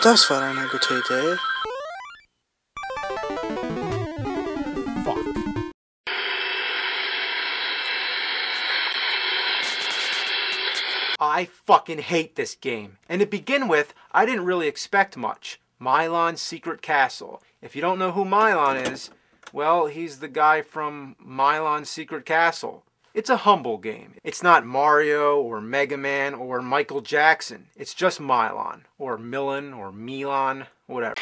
Das war eine gute Idee. Fuck. I fucking hate this game. And to begin with, I didn't really expect much. Milon's Secret Castle. If you don't know who Milon is, well, he's the guy from Milon's Secret Castle. It's a humble game. It's not Mario or Mega Man or Michael Jackson. It's just Milon or Milon or Milon, whatever.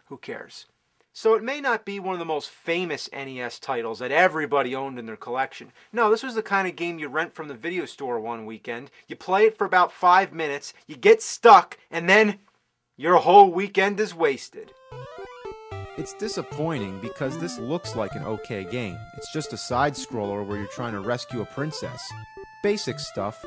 Who cares? So it may not be one of the most famous NES titles that everybody owned in their collection. No, this was the kind of game you rent from the video store one weekend. You play it for about 5 minutes, you get stuck, and then your whole weekend is wasted. It's disappointing because this looks like an okay game. It's just a side-scroller where you're trying to rescue a princess. Basic stuff.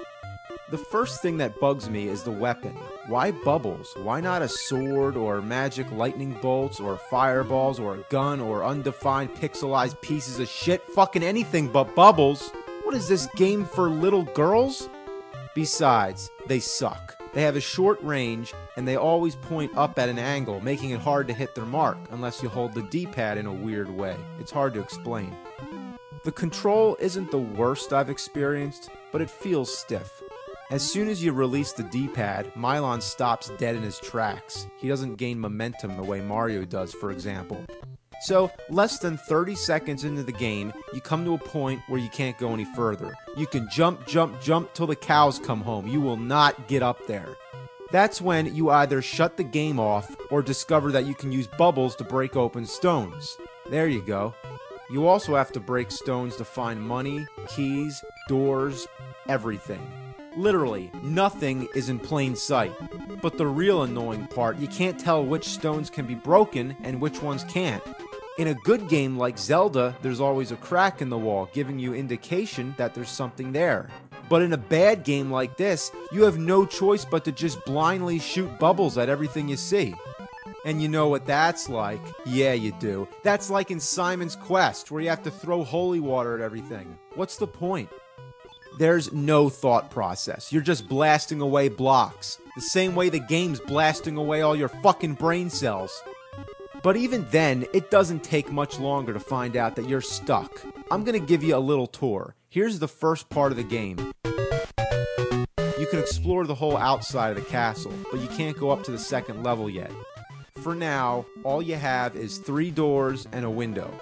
The first thing that bugs me is the weapon. Why bubbles? Why not a sword or magic lightning bolts or fireballs or a gun or undefined pixelized pieces of shit? Fucking anything but bubbles. What is this game for little girls? Besides, they suck. They have a short range and they always point up at an angle, making it hard to hit their mark unless you hold the D-pad in a weird way. It's hard to explain. The control isn't the worst I've experienced, but it feels stiff. As soon as you release the D-pad, Milon stops dead in his tracks. He doesn't gain momentum the way Mario does, for example. So, less than 30 seconds into the game, you come to a point where you can't go any further. You can jump till the cows come home. You will not get up there. That's when you either shut the game off or discover that you can use bubbles to break open stones. There you go. You also have to break stones to find money, keys, doors, everything. Literally, nothing is in plain sight. But the real annoying part, you can't tell which stones can be broken and which ones can't. In a good game like Zelda, there's always a crack in the wall, giving you indication that there's something there. But in a bad game like this, you have no choice but to just blindly shoot bubbles at everything you see. And you know what that's like? Yeah, you do. That's like in Simon's Quest, where you have to throw holy water at everything. What's the point? There's no thought process. You're just blasting away blocks. The same way the game's blasting away all your fucking brain cells. But even then, it doesn't take much longer to find out that you're stuck. I'm gonna give you a little tour. Here's the first part of the game. You can explore the whole outside of the castle, but you can't go up to the second level yet. For now, all you have is 3 doors and a window.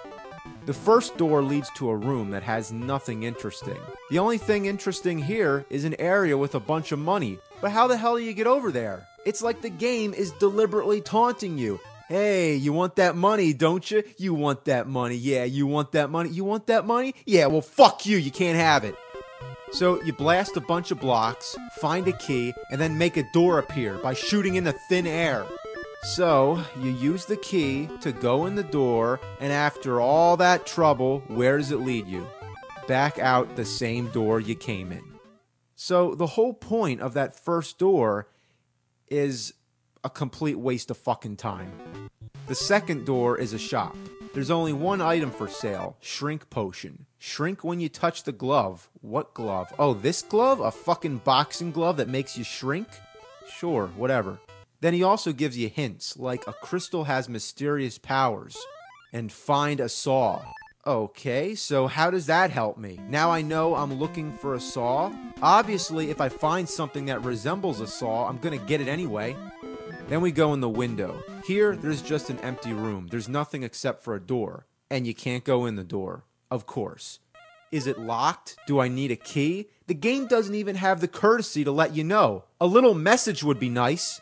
The first door leads to a room that has nothing interesting. The only thing interesting here is an area with a bunch of money. But how the hell do you get over there? It's like the game is deliberately taunting you. Hey, you want that money, don't you? You want that money. Yeah, you want that money. You want that money? Yeah, well, fuck you. You can't have it. So you blast a bunch of blocks, find a key, and then make a door appear by shooting into thin air. So, you use the key to go in the door, and after all that trouble, where does it lead you? Back out the same door you came in. So, the whole point of that first door is a complete waste of fucking time. The second door is a shop. There's only one item for sale, shrink potion. Shrink when you touch the glove. What glove? Oh, this glove? A fucking boxing glove that makes you shrink? Sure, whatever. Then he also gives you hints, like a crystal has mysterious powers, and find a saw. Okay, so how does that help me? Now I know I'm looking for a saw. Obviously, if I find something that resembles a saw, I'm gonna get it anyway. Then we go in the window. Here, there's just an empty room. There's nothing except for a door, and you can't go in the door, of course. Is it locked? Do I need a key? The game doesn't even have the courtesy to let you know. A little message would be nice.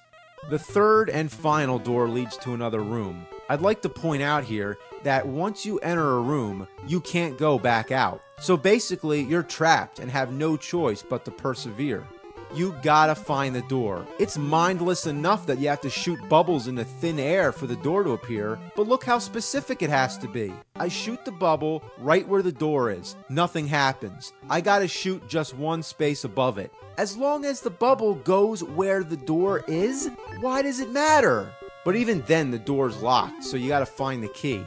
The third and final door leads to another room. I'd like to point out here that once you enter a room, you can't go back out. So basically, you're trapped and have no choice but to persevere. You gotta find the door. It's mindless enough that you have to shoot bubbles into thin air for the door to appear, but look how specific it has to be. I shoot the bubble right where the door is. Nothing happens. I gotta shoot just one space above it. As long as the bubble goes where the door is, why does it matter? But even then, the door's locked, so you gotta find the key.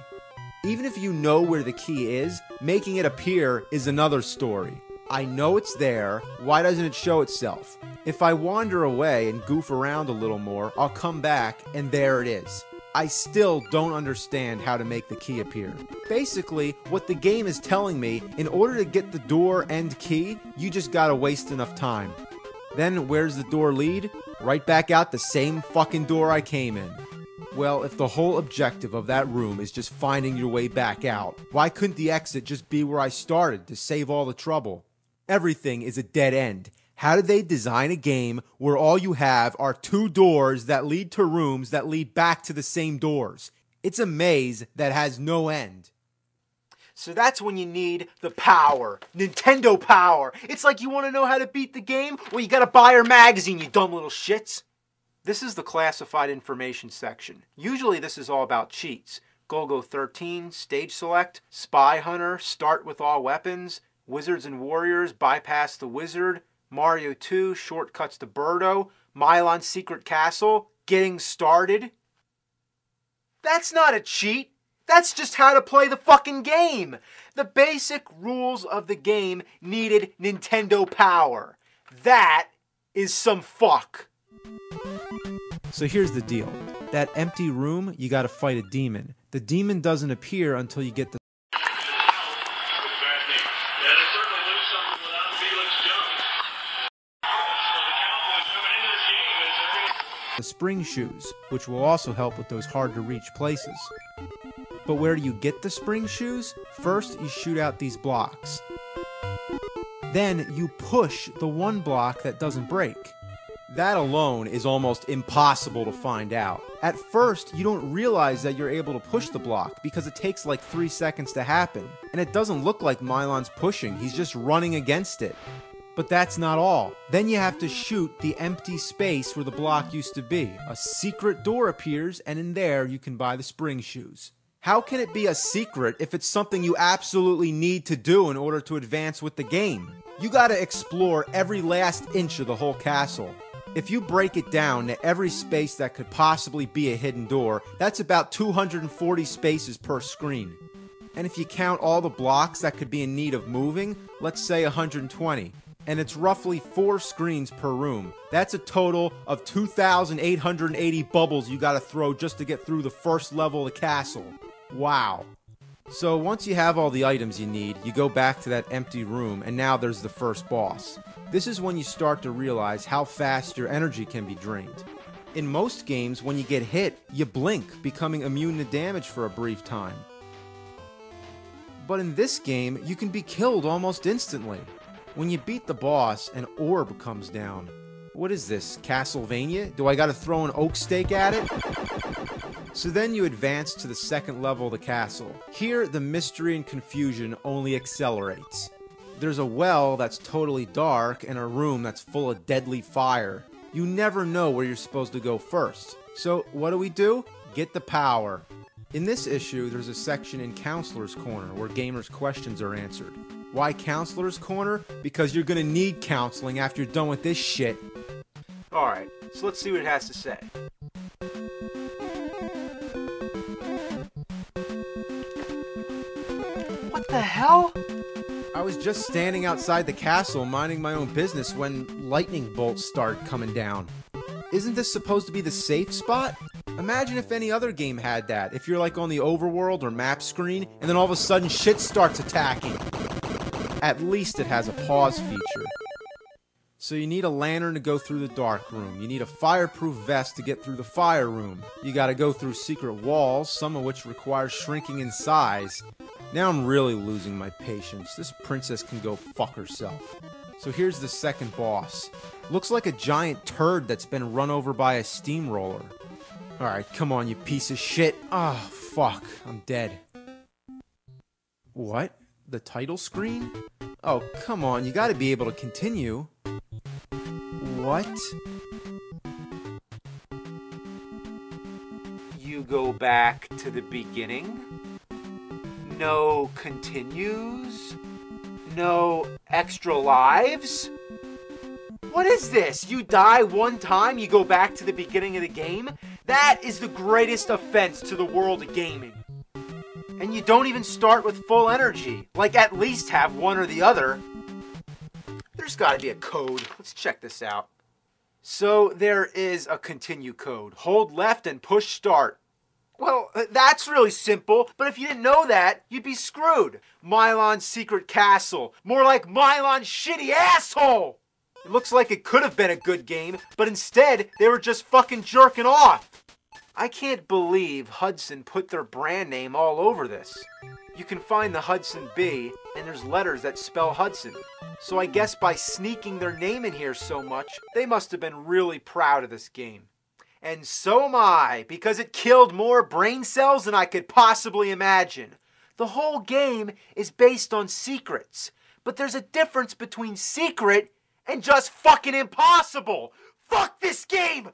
Even if you know where the key is, making it appear is another story. I know it's there, why doesn't it show itself? If I wander away and goof around a little more, I'll come back and there it is. I still don't understand how to make the key appear. Basically, what the game is telling me, in order to get the door and key, you just gotta waste enough time. Then where's the door lead? Right back out the same fucking door I came in. Well, if the whole objective of that room is just finding your way back out, why couldn't the exit just be where I started to save all the trouble? Everything is a dead end. How did they design a game where all you have are two doors that lead to rooms that lead back to the same doors? It's a maze that has no end. So that's when you need the power. Nintendo power. It's like you want to know how to beat the game? Well, you gotta buy our magazine, you dumb little shits. This is the classified information section. Usually this is all about cheats. Golgo 13, stage select, spy hunter, start with all weapons, wizards and warriors, bypass the wizard, Mario 2, shortcuts to Birdo, Milon secret castle, getting started. That's not a cheat. That's just how to play the fucking game. The basic rules of the game needed Nintendo power. That is some fuck. So here's the deal. That empty room, you gotta fight a demon. The demon doesn't appear until you get the spring shoes, which will also help with those hard to reach places. But where do you get the spring shoes? First, you shoot out these blocks. Then you push the one block that doesn't break. That alone is almost impossible to find out. At first, you don't realize that you're able to push the block because it takes like 3 seconds to happen. And it doesn't look like Milon's pushing, he's just running against it. But that's not all. Then you have to shoot the empty space where the block used to be. A secret door appears, and in there you can buy the spring shoes. How can it be a secret if it's something you absolutely need to do in order to advance with the game? You gotta explore every last inch of the whole castle. If you break it down to every space that could possibly be a hidden door, that's about 240 spaces per screen. And if you count all the blocks that could be in need of moving, let's say 120. And it's roughly 4 screens per room. That's a total of 2,880 bubbles you gotta throw just to get through the first level of the castle. Wow. So once you have all the items you need, you go back to that empty room, and now there's the first boss. This is when you start to realize how fast your energy can be drained. In most games, when you get hit, you blink, becoming immune to damage for a brief time. But in this game, you can be killed almost instantly. When you beat the boss, an orb comes down. What is this, Castlevania? Do I gotta throw an oak stake at it? So then you advance to the second level of the castle. Here, the mystery and confusion only accelerates. There's a well that's totally dark and a room that's full of deadly fire. You never know where you're supposed to go first. So what do? Get the power. In this issue, there's a section in Counselor's Corner where gamers' questions are answered. Why Counselor's Corner? Because you're gonna need counseling after you're done with this shit. Alright, so let's see what it has to say. What the hell? I was just standing outside the castle minding my own business when lightning bolts start coming down. Isn't this supposed to be the safe spot? Imagine if any other game had that. If you're like on the overworld or map screen, and then all of a sudden shit starts attacking. At least it has a pause feature. So you need a lantern to go through the dark room. You need a fireproof vest to get through the fire room. You gotta go through secret walls, some of which require shrinking in size. Now I'm really losing my patience. This princess can go fuck herself. So here's the second boss. Looks like a giant turd that's been run over by a steamroller. Alright, come on, you piece of shit. Ah, oh, fuck. I'm dead. What? The title screen? Oh, come on, you gotta be able to continue. What? You go back to the beginning? No continues? No extra lives? What is this? You die one time, you go back to the beginning of the game? That is the greatest offense to the world of gaming. And you don't even start with full energy. Like, at least have one or the other. There's gotta be a code. Let's check this out. So there is a continue code. Hold left and push start. Well, that's really simple, but if you didn't know that, you'd be screwed. Milon's secret castle. More like Milon's shitty asshole! It looks like it could have been a good game, but instead, they were just fucking jerking off. I can't believe Hudson put their brand name all over this. You can find the Hudson B, and there's letters that spell Hudson. So I guess by sneaking their name in here so much, they must have been really proud of this game. And so am I, because it killed more brain cells than I could possibly imagine. The whole game is based on secrets, but there's a difference between secret and just fucking impossible. Fuck this game!